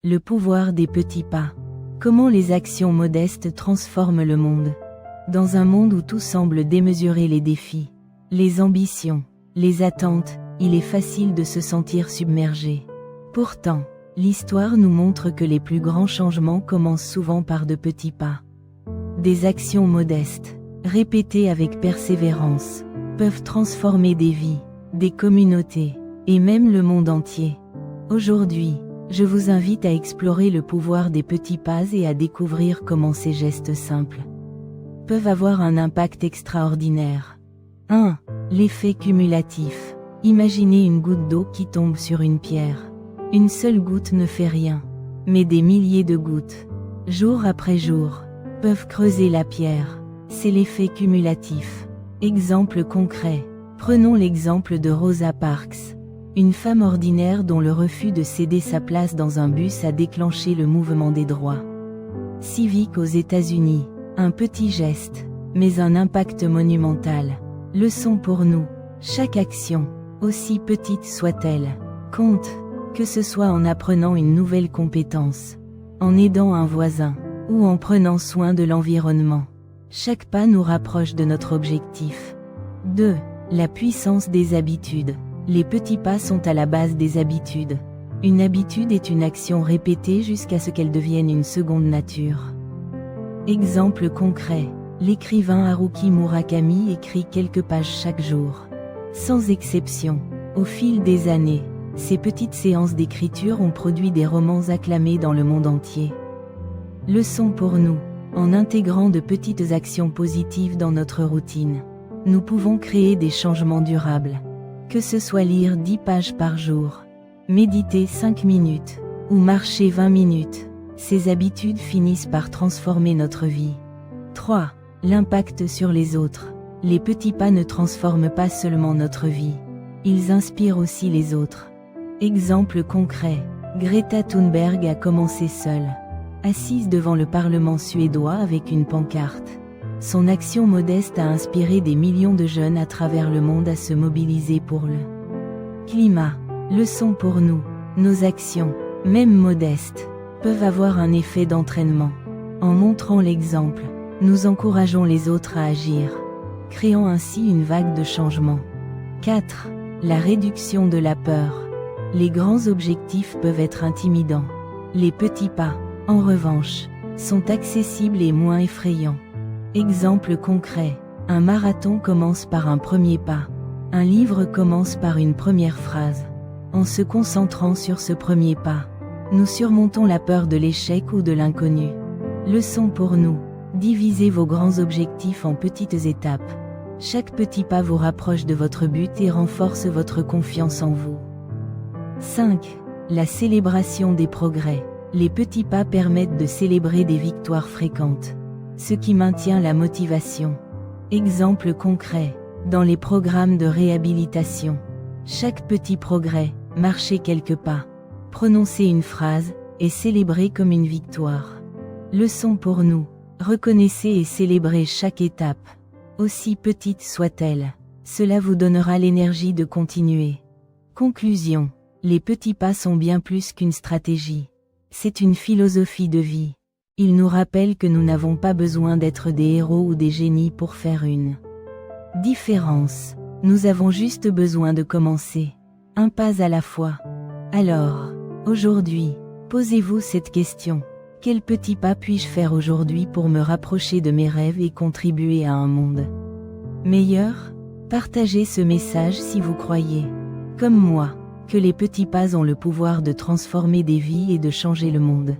Le pouvoir des petits pas. Comment les actions modestes transforment le monde. Dans un monde où tout semble démesurer les défis, les ambitions, les attentes, il est facile de se sentir submergé. Pourtant, l'histoire nous montre que les plus grands changements commencent souvent par de petits pas. Des actions modestes, répétées avec persévérance, peuvent transformer des vies, des communautés, et même le monde entier. Aujourd'hui, je vous invite à explorer le pouvoir des petits pas et à découvrir comment ces gestes simples peuvent avoir un impact extraordinaire. 1. L'effet cumulatif. Imaginez une goutte d'eau qui tombe sur une pierre. Une seule goutte ne fait rien, mais des milliers de gouttes, jour après jour, peuvent creuser la pierre. C'est l'effet cumulatif. Exemple concret. Prenons l'exemple de Rosa Parks, une femme ordinaire dont le refus de céder sa place dans un bus a déclenché le mouvement des droits civiques aux États-Unis. Un petit geste, mais un impact monumental. Leçon pour nous. Chaque action, aussi petite soit-elle, compte, que ce soit en apprenant une nouvelle compétence, en aidant un voisin, ou en prenant soin de l'environnement. Chaque pas nous rapproche de notre objectif. 2. La puissance des habitudes. Les petits pas sont à la base des habitudes. Une habitude est une action répétée jusqu'à ce qu'elle devienne une seconde nature. Exemple concret. L'écrivain Haruki Murakami écrit quelques pages chaque jour. Sans exception, au fil des années, ces petites séances d'écriture ont produit des romans acclamés dans le monde entier. Leçon pour nous. En intégrant de petites actions positives dans notre routine, nous pouvons créer des changements durables. Que ce soit lire 10 pages par jour, méditer 5 minutes, ou marcher 20 minutes, ces habitudes finissent par transformer notre vie. 3. L'impact sur les autres. Les petits pas ne transforment pas seulement notre vie, ils inspirent aussi les autres. Exemple concret. Greta Thunberg a commencé seule, assise devant le Parlement suédois avec une pancarte. Son action modeste a inspiré des millions de jeunes à travers le monde à se mobiliser pour le climat. Leçon pour nous. Nos actions, même modestes, peuvent avoir un effet d'entraînement. En montrant l'exemple, nous encourageons les autres à agir, créant ainsi une vague de changement. 4. La réduction de la peur. Les grands objectifs peuvent être intimidants. Les petits pas, en revanche, sont accessibles et moins effrayants. Exemple concret. Un marathon commence par un premier pas. Un livre commence par une première phrase. En se concentrant sur ce premier pas, nous surmontons la peur de l'échec ou de l'inconnu. Leçon pour nous. Divisez vos grands objectifs en petites étapes. Chaque petit pas vous rapproche de votre but et renforce votre confiance en vous. 5. La célébration des progrès. Les petits pas permettent de célébrer des victoires fréquentes, ce qui maintient la motivation. Exemple concret. Dans les programmes de réhabilitation, chaque petit progrès, marcher quelques pas, prononcer une phrase, est célébré comme une victoire. Leçon pour nous. Reconnaissez et célébrez chaque étape, aussi petite soit-elle. Cela vous donnera l'énergie de continuer. Conclusion. Les petits pas sont bien plus qu'une stratégie. C'est une philosophie de vie. Ils nous rappellent que nous n'avons pas besoin d'être des héros ou des génies pour faire une différence. Nous avons juste besoin de commencer, un pas à la fois. Alors, aujourd'hui, posez-vous cette question. Quel petit pas puis-je faire aujourd'hui pour me rapprocher de mes rêves et contribuer à un monde meilleur? Partagez ce message si vous croyez, comme moi, que les petits pas ont le pouvoir de transformer des vies et de changer le monde.